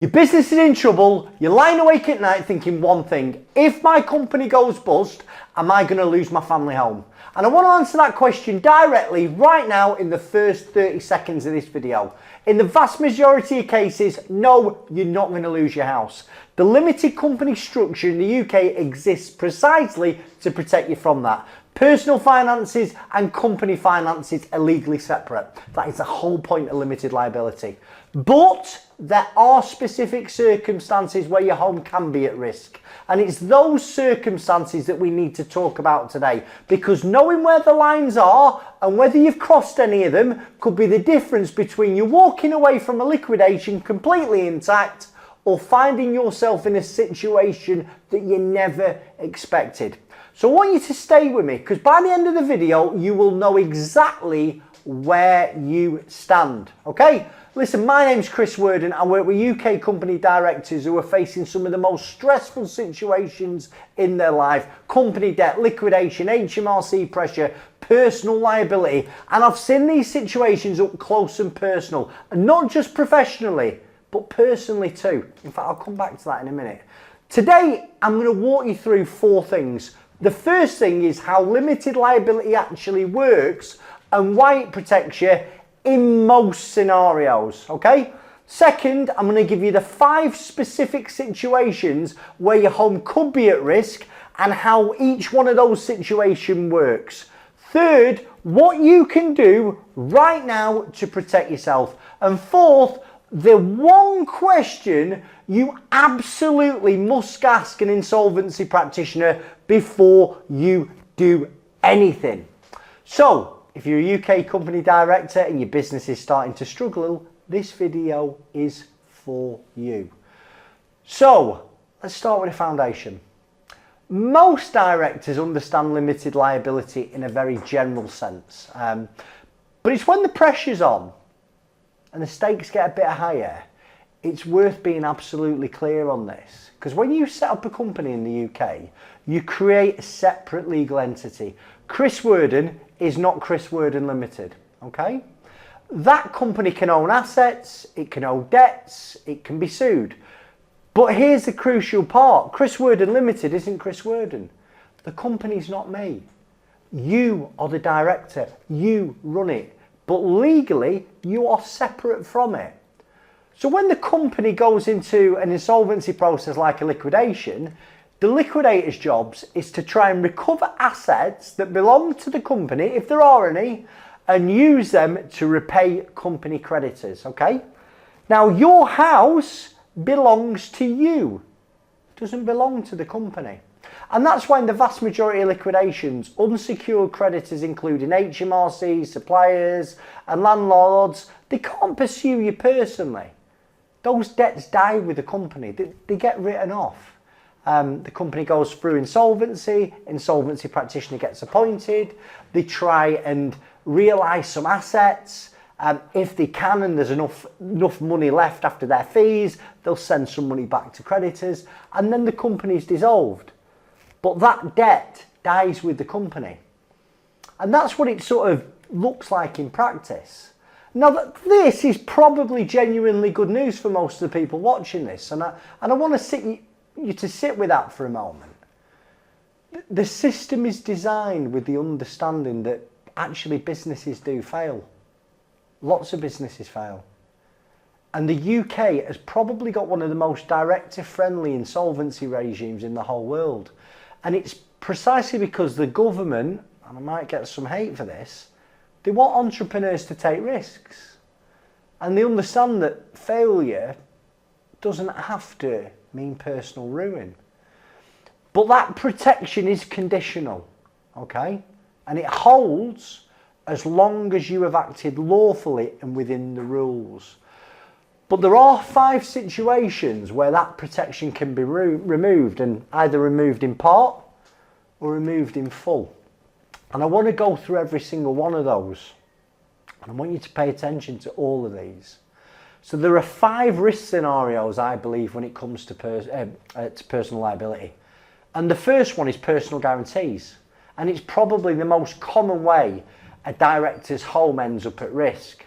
Your business is in trouble, you're lying awake at night thinking one thing: if my company goes bust, am I going to lose my family home? And I want to answer that question directly right now in the first 30 seconds of this video. In the vast majority of cases, no, you're not going to lose your house. The limited company structure in the UK exists precisely to protect you from that. Personal finances and company finances are legally separate. That is the whole point of limited liability. But there are specific circumstances where your home can be at risk. And it's those circumstances that we need to talk about today, because knowing where the lines are and whether you've crossed any of them could be the difference between you walking away from a liquidation completely intact or finding yourself in a situation that you never expected. So I want you to stay with me, because by the end of the video, you will know exactly where you stand, okay? Listen, my name's Chris Worden. I work with UK company directors who are facing some of the most stressful situations in their life: company debt, liquidation, HMRC pressure, personal liability. And I've seen these situations up close and personal, and not just professionally, but personally too. In fact, I'll come back to that in a minute. Today, I'm going to walk you through 4 things. The first thing is how limited liability actually works and why it protects you in most scenarios, okay? Second, I'm going to give you the 5 specific situations where your home could be at risk and how each one of those situations works. Third, what you can do right now to protect yourself. And fourth, the one question you absolutely must ask an insolvency practitioner before you do anything. So, if you're a UK company director and your business is starting to struggle, this video is for you. So, let's start with a foundation. Most directors understand limited liability in a very general sense, but it's when the pressure's on and the stakes get a bit higher, it's worth being absolutely clear on this. Because when you set up a company in the UK, you create a separate legal entity. Chris Worden is not Chris Worden Limited, okay? That company can own assets, it can owe debts, it can be sued. But here's the crucial part: Chris Worden Limited isn't Chris Worden. The company's not me. You are the director, you run it. But legally, you are separate from it. So when the company goes into an insolvency process like a liquidation, the liquidator's job is to try and recover assets that belong to the company, if there are any, and use them to repay company creditors, okay? Now, your house belongs to you. It doesn't belong to the company. And that's why in the vast majority of liquidations, unsecured creditors, including HMRC, suppliers and landlords, they can't pursue you personally. Those debts die with the company. They get written off. The company goes through insolvency practitioner gets appointed, they try and realise some assets. If they can and there's enough money left after their fees, they'll send some money back to creditors, and then the company's dissolved. But that debt dies with the company. And that's what it sort of looks like in practice. Now, this is probably genuinely good news for most of the people watching this, and I want to you to sit with that for a moment. The system is designed with the understanding that actually businesses do fail. Lots of businesses fail. And the UK has probably got one of the most director-friendly insolvency regimes in the whole world. And it's precisely because the government, and I might get some hate for this, they want entrepreneurs to take risks. And they understand that failure doesn't have to mean personal ruin. But that protection is conditional, okay? And it holds as long as you have acted lawfully and within the rules. But there are 5 situations where that protection can be removed, and either removed in part or removed in full. And I want to go through every single one of those. And I want you to pay attention to all of these. So there are 5 risk scenarios, I believe, when it comes to personal liability. And the first one is personal guarantees. And it's probably the most common way a director's home ends up at risk.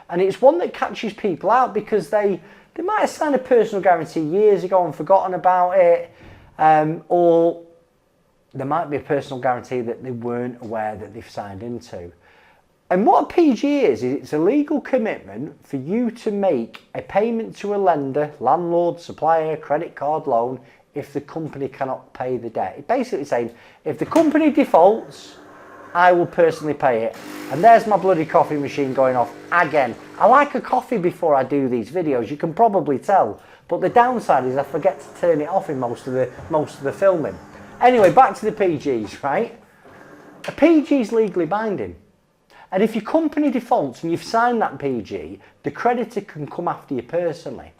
And it's one that catches people out because they They might have signed a personal guarantee years ago and forgotten about it, or there might be a personal guarantee that they weren't aware that they've signed into. And what a PG is it's a legal commitment for you to make a payment to a lender, landlord, supplier, credit card, loan, if the company cannot pay the debt. It's basically saying, if the company defaults, I will personally pay it. And there's my bloody coffee machine going off again. I like a coffee before I do these videos, you can probably tell. But the downside is I forget to turn it off in most of the filming. Anyway, back to the PGs, right? A PG is legally binding. And if your company defaults and you've signed that PG, the creditor can come after you personally.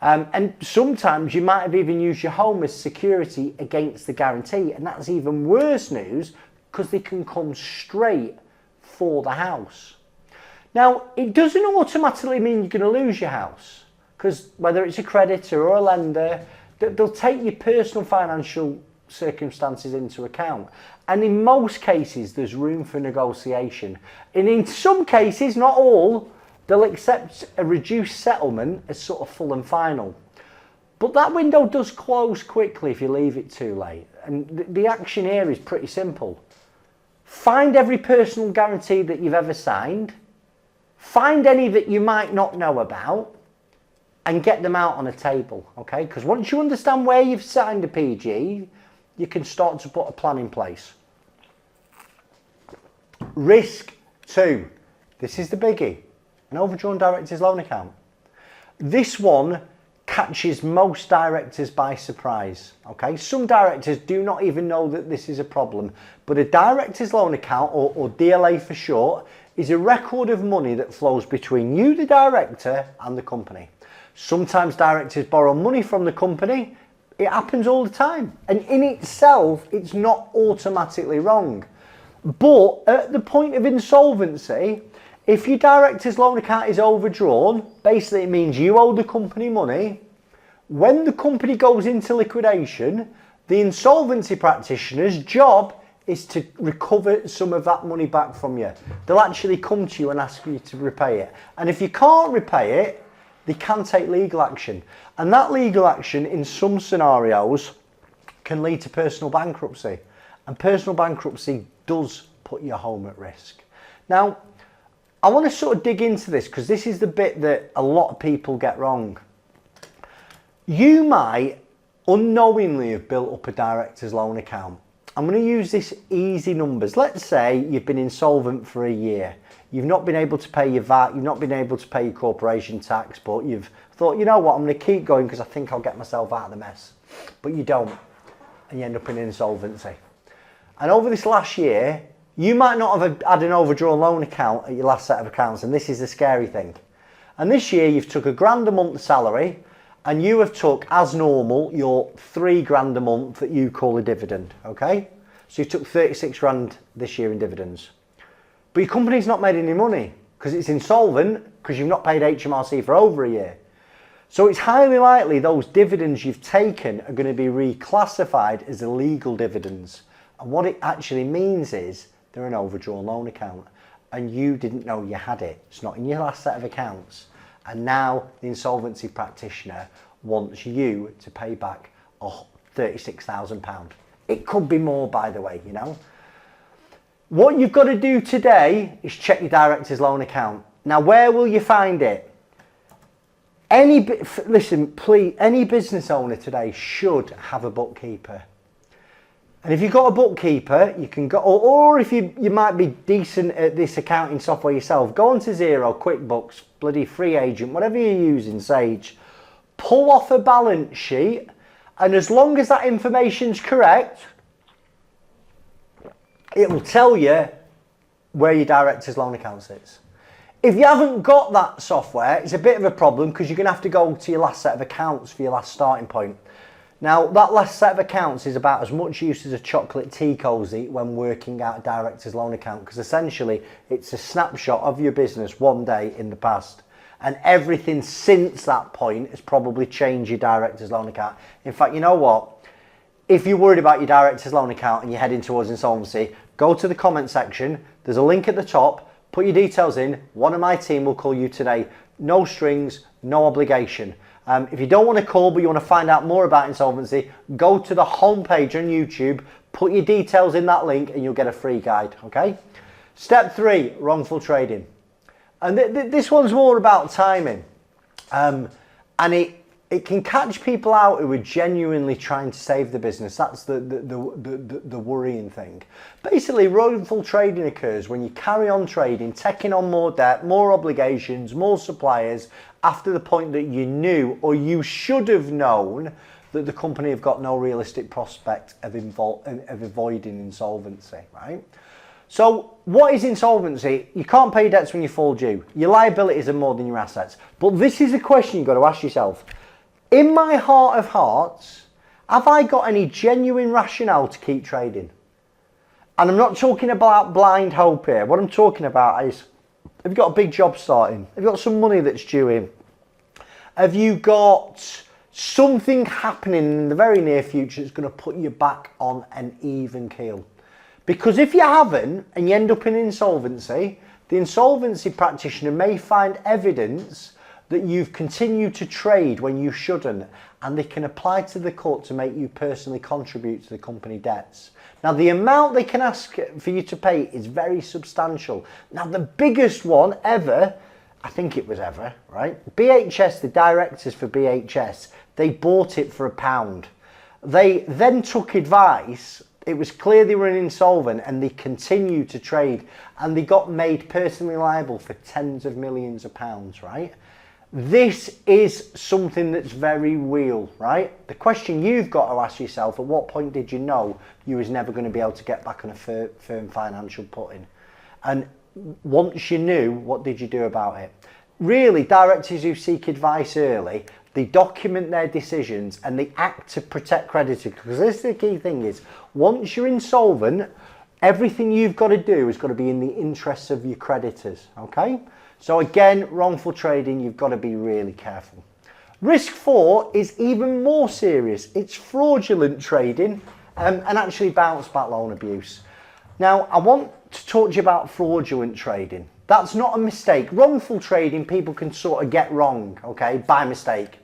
And sometimes you might have even used your home as security against the guarantee. And that's even worse news because they can come straight for the house. Now, it doesn't automatically mean you're going to lose your house. Because whether it's a creditor or a lender, they'll take your personal financial circumstances into account. And in most cases, there's room for negotiation. And in some cases, not all, they'll accept a reduced settlement as sort of full and final. But that window does close quickly if you leave it too late. And the action here is pretty simple. Find every personal guarantee that you've ever signed. Find any that you might not know about. And get them out on a table, okay? Because once you understand where you've signed a PG, you can start to put a plan in place. Risk 2. This is the biggie. An overdrawn director's loan account. This one catches most directors by surprise, okay? Some directors do not even know that this is a problem, but a director's loan account, or DLA for short, is a record of money that flows between you, the director, and the company. Sometimes directors borrow money from the company. It happens all the time. And in itself, it's not automatically wrong. But at the point of insolvency, if your director's loan account is overdrawn, basically it means you owe the company money. When the company goes into liquidation, the insolvency practitioner's job is to recover some of that money back from you. They'll actually come to you and ask you to repay it. And if you can't repay it, they can take legal action. And that legal action in some scenarios can lead to personal bankruptcy. And personal bankruptcy does put your home at risk. Now, I want to sort of dig into this because this is the bit that a lot of people get wrong. You might unknowingly have built up a director's loan account. I'm going to use this easy numbers. Let's say you've been insolvent for a year. You've not been able to pay your VAT, you've not been able to pay your corporation tax, but you've thought, you know what, I'm going to keep going because I think I'll get myself out of the mess. But you don't, and you end up in insolvency. And over this last year, you might not have had an overdrawn loan account at your last set of accounts, and this is the scary thing. And this year you've took £1,000 a month salary, and you have took, as normal, your £3,000 a month that you call a dividend, okay? So you took 36 grand this year in dividends. But your company's not made any money because it's insolvent because you've not paid HMRC for over a year. So it's highly likely those dividends you've taken are going to be reclassified as illegal dividends. And what it actually means is they're an overdrawn loan account and you didn't know you had it. It's not in your last set of accounts. And now the insolvency practitioner wants you to pay back £36,000. It could be more, by the way, you know. What you've got to do today is check your director's loan account. Now, where will you find it? Listen, please, any business owner today should have a bookkeeper. And if you've got a bookkeeper, you can go, or if you might be decent at this accounting software yourself, go onto Xero, QuickBooks, bloody Free Agent, whatever you're using, Sage, pull off a balance sheet, and as long as that information's correct, it will tell you where your director's loan account sits. If you haven't got that software, it's a bit of a problem because you're going to have to go to your last set of accounts for your last starting point. Now, that last set of accounts is about as much use as a chocolate tea cosy when working out a director's loan account because essentially it's a snapshot of your business one day in the past. And everything since that point has probably changed your director's loan account. In fact, you know what? If you're worried about your director's loan account and you're heading towards insolvency, go to the comment section. There's a link at the top. Put your details in. One of my team will call you today. No strings, no obligation. If you don't want to call but you want to find out more about insolvency, go to the homepage on YouTube, put your details in that link and you'll get a free guide, okay? Step 3, wrongful trading. And this one's more about timing. And it can catch people out who are genuinely trying to save the business. That's the worrying thing. Basically, wrongful trading occurs when you carry on trading, taking on more debt, more obligations, more suppliers, after the point that you knew or you should have known that the company have got no realistic prospect of avoiding insolvency, right? So what is insolvency? You can't pay debts when you fall due. Your liabilities are more than your assets. But this is a question you've got to ask yourself. In my heart of hearts, have I got any genuine rationale to keep trading? And I'm not talking about blind hope here. What I'm talking about is, have you got a big job starting? Have you got some money that's due in? Have you got something happening in the very near future that's going to put you back on an even keel? Because if you haven't and you end up in insolvency, the insolvency practitioner may find evidence that you've continued to trade when you shouldn't, and they can apply to the court to make you personally contribute to the company debts. Now, the amount they can ask for you to pay is very substantial. Now, the biggest one ever, I think it was ever, right? BHS, the directors for BHS, they bought it for £1. They then took advice. It was clear they were insolvent and they continued to trade and they got made personally liable for tens of millions of pounds, right? This is something that's very real, right? The question you've got to ask yourself, at what point did you know you was never going to be able to get back on a firm financial footing? And once you knew, what did you do about it? Really, directors who seek advice early, they document their decisions and they act to protect creditors, because this is the key thing is, once you're insolvent, everything you've got to do has got to be in the interests of your creditors, okay? So again, wrongful trading, you've got to be really careful. Risk 4 is even more serious. It's fraudulent trading and actually bounce back loan abuse. Now, I want to talk to you about fraudulent trading. That's not a mistake. Wrongful trading, people can sort of get wrong, okay, by mistake.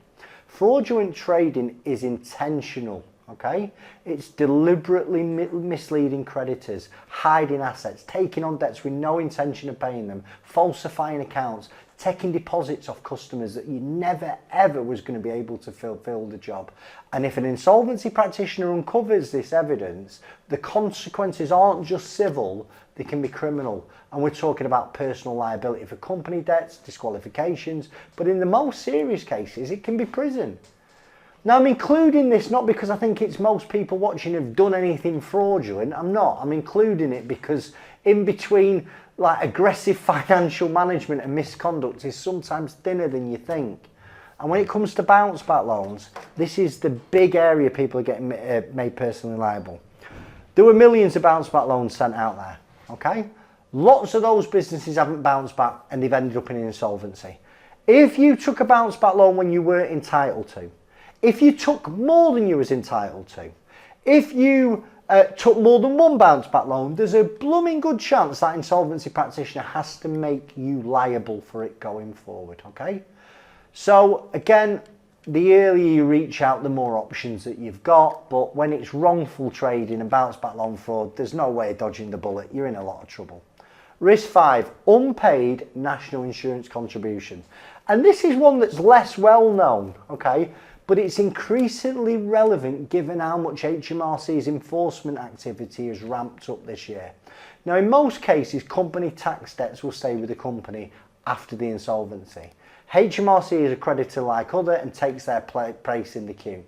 Fraudulent trading is intentional, okay? It's deliberately misleading creditors, hiding assets, taking on debts with no intention of paying them, falsifying accounts, taking deposits off customers that you never ever was going to be able to fulfill the job. And if an insolvency practitioner uncovers this evidence, the consequences aren't just civil, they can be criminal. And we're talking about personal liability for company debts, disqualifications, but in the most serious cases, it can be prison. Now, I'm including this not because I think it's most people watching have done anything fraudulent. I'm not. I'm including it because in between like aggressive financial management and misconduct is sometimes thinner than you think. And when it comes to bounce back loans, this is the big area people are getting made personally liable. There were millions of bounce back loans sent out there, okay? Lots of those businesses haven't bounced back and they've ended up in insolvency. If you took a bounce back loan when you weren't entitled to, if you took more than you was entitled to, if you took more than one bounce back loan, there's a blooming good chance that insolvency practitioner has to make you liable for it going forward, okay? So again, the earlier you reach out, the more options that you've got, but when it's wrongful trading and bounce back loan fraud, there's no way of dodging the bullet. You're in a lot of trouble. Risk 5, unpaid national insurance contribution. And this is one that's less well known, okay? But it's increasingly relevant given how much HMRC's enforcement activity has ramped up this year. Now, in most cases, company tax debts will stay with the company after the insolvency. HMRC is a creditor like other and takes their place in the queue.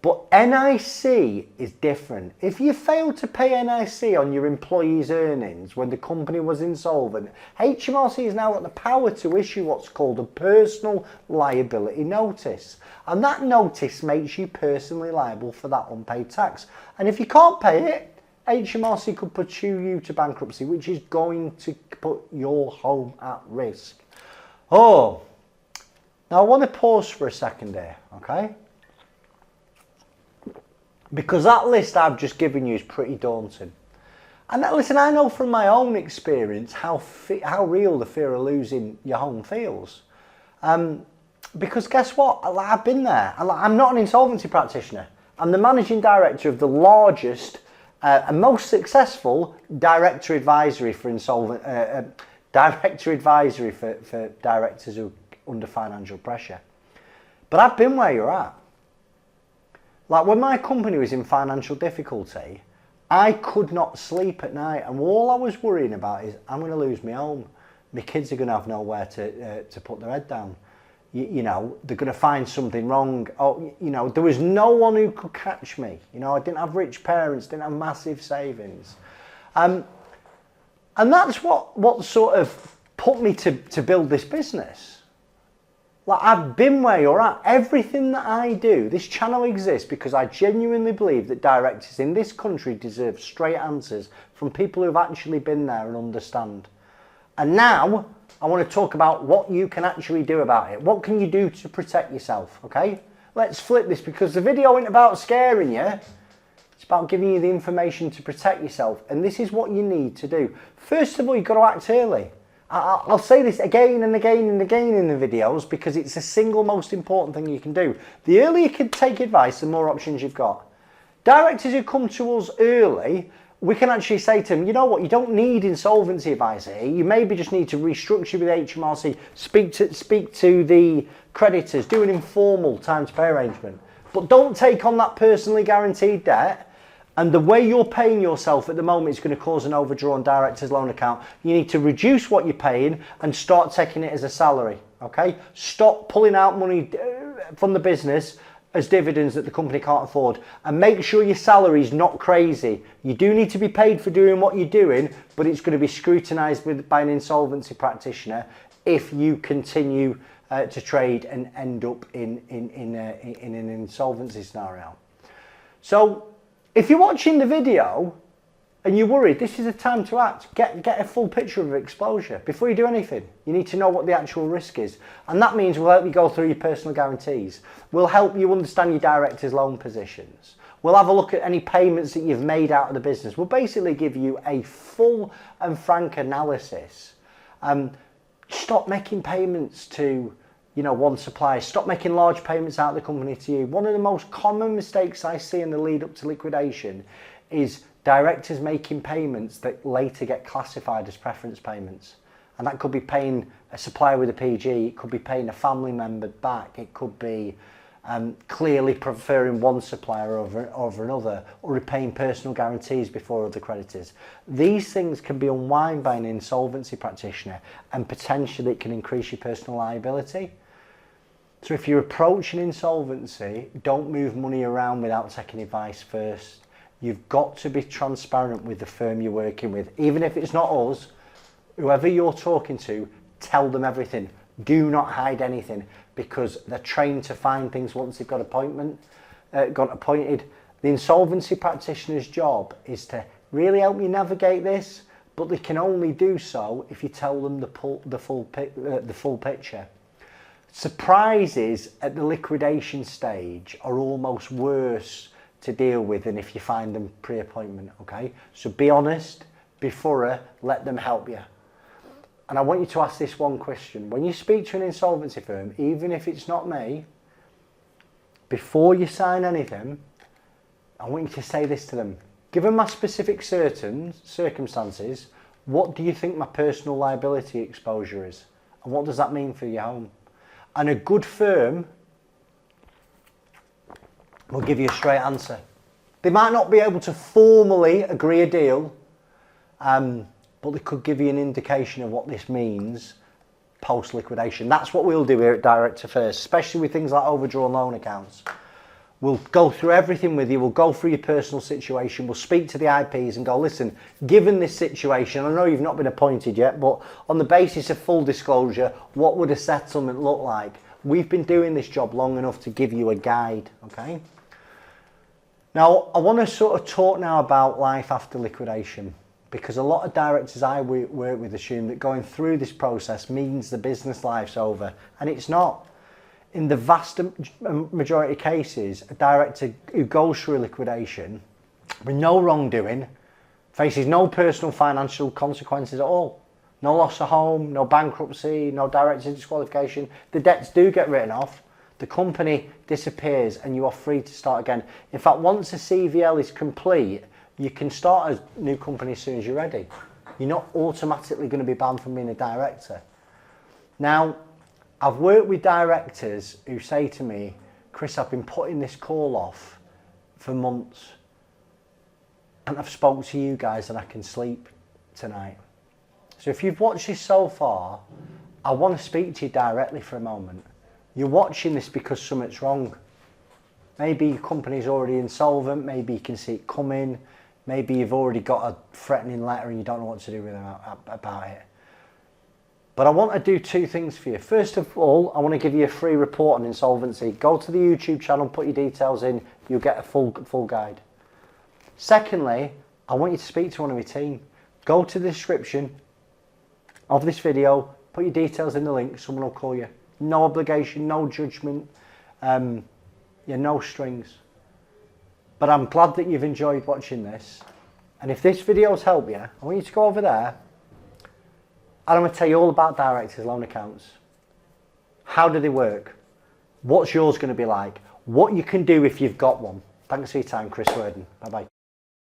But NIC is different. If you fail to pay NIC on your employees' earnings when the company was insolvent, HMRC has now got the power to issue what's called a personal liability notice. And that notice makes you personally liable for that unpaid tax. And if you can't pay it, HMRC could pursue you to bankruptcy, which is going to put your home at risk. Oh, now I want to pause for a second here, okay? Because that list I've just given you is pretty daunting. And listen, I know from my own experience how real the fear of losing your home feels. Because guess what? I've been there. I'm not an insolvency practitioner. I'm the managing director of the largest and most successful director advisory for directors who are under financial pressure. But I've been where you're at. Like when my company was in financial difficulty, I could not sleep at night, and all I was worrying about is I'm going to lose my home. My kids are going to have nowhere to put their head down. You know, they're going to find something wrong. Oh, you know, there was no one who could catch me. You know, I didn't have rich parents, didn't have massive savings. And that's what sort of put me to build this business. Like, I've been where you're at. Everything that I do, this channel exists because I genuinely believe that directors in this country deserve straight answers from people who've actually been there and understand. And now I want to talk about what you can actually do about it. What can you do to protect yourself, okay? Let's flip this, because the video isn't about scaring you. It's about giving you the information to protect yourself. And this is what you need to do. First of all, you've got to act early. I'll say this again and again and again in the videos because it's the single most important thing you can do. The earlier you can take advice, the more options you've got. Directors who come to us early, we can actually say to them, you know what, you don't need insolvency advice here. You maybe just need to restructure with HMRC, speak to the creditors, do an informal time to pay arrangement. But don't take on that personally guaranteed debt. And the way you're paying yourself at the moment is going to cause an overdrawn director's loan account. You need to reduce what you're paying and start taking it as a salary, okay? Stop pulling out money from the business as dividends that the company can't afford, and make sure your salary is not crazy. You do need to be paid for doing what you're doing, but it's going to be scrutinised by an insolvency practitioner if you continue to trade and end up in an insolvency scenario. So if you're watching the video and you're worried, this is a time to act. Get a full picture of exposure. Before you do anything, you need to know what the actual risk is. And that means we'll help you go through your personal guarantees. We'll help you understand your director's loan positions. We'll have a look at any payments that you've made out of the business. We'll basically give you a full and frank analysis. Stop making payments to one supplier. Stop making large payments out of the company to you. One of the most common mistakes I see in the lead up to liquidation is directors making payments that later get classified as preference payments. And that could be paying a supplier with a PG, it could be paying a family member back, it could be clearly preferring one supplier over another, or repaying personal guarantees before other creditors. These things can be unwound by an insolvency practitioner, and potentially it can increase your personal liability. So if you're approaching insolvency, don't move money around without taking advice first. You've got to be transparent with the firm you're working with. Even if it's not us, whoever you're talking to, tell them everything. Do not hide anything, because they're trained to find things once they've got appointed. The insolvency practitioner's job is to really help you navigate this, but they can only do so if you tell them the full picture. Surprises at the liquidation stage are almost worse to deal with than if you find them pre-appointment, okay? So be honest, be thorough, let them help you. And I want you to ask this one question. When you speak to an insolvency firm, even if it's not me, before you sign anything, I want you to say this to them. Given my specific circumstances, what do you think my personal liability exposure is? And what does that mean for your home? And a good firm will give you a straight answer. They might not be able to formally agree a deal, but they could give you an indication of what this means post-liquidation. That's what we'll do here at Director First, especially with things like overdrawn loan accounts. We'll go through everything with you. We'll go through your personal situation. We'll speak to the IPs and go, listen, given this situation, I know you've not been appointed yet, but on the basis of full disclosure, what would a settlement look like? We've been doing this job long enough to give you a guide, okay? Now, I want to sort of talk now about life after liquidation, because a lot of directors I work with assume that going through this process means the business life's over, and it's not. In the vast majority of cases, a director who goes through a liquidation with no wrongdoing faces no personal financial consequences at all. No loss of home, no bankruptcy, no director disqualification. The debts do get written off. The company disappears and you are free to start again. In fact, once a CVL is complete, you can start a new company as soon as you're ready. You're not automatically going to be banned from being a director. Now, I've worked with directors who say to me, Chris, I've been putting this call off for months and I've spoke to you guys and I can sleep tonight. So if you've watched this so far, I want to speak to you directly for a moment. You're watching this because something's wrong. Maybe your company's already insolvent, maybe you can see it coming, maybe you've already got a threatening letter and you don't know what to do with it about it. But I want to do two things for you. First of all, I want to give you a free report on insolvency. Go to the YouTube channel, put your details in, you'll get a full guide. Secondly, I want you to speak to one of my team. Go to the description of this video, put your details in the link, someone will call you. No obligation, no judgment, no strings. But I'm glad that you've enjoyed watching this. And if this video's helped you, I want you to go over there and I'm going to tell you all about directors' loan accounts. How do they work? What's yours going to be like? What you can do if you've got one. Thanks for your time, Chris Worden. Bye-bye.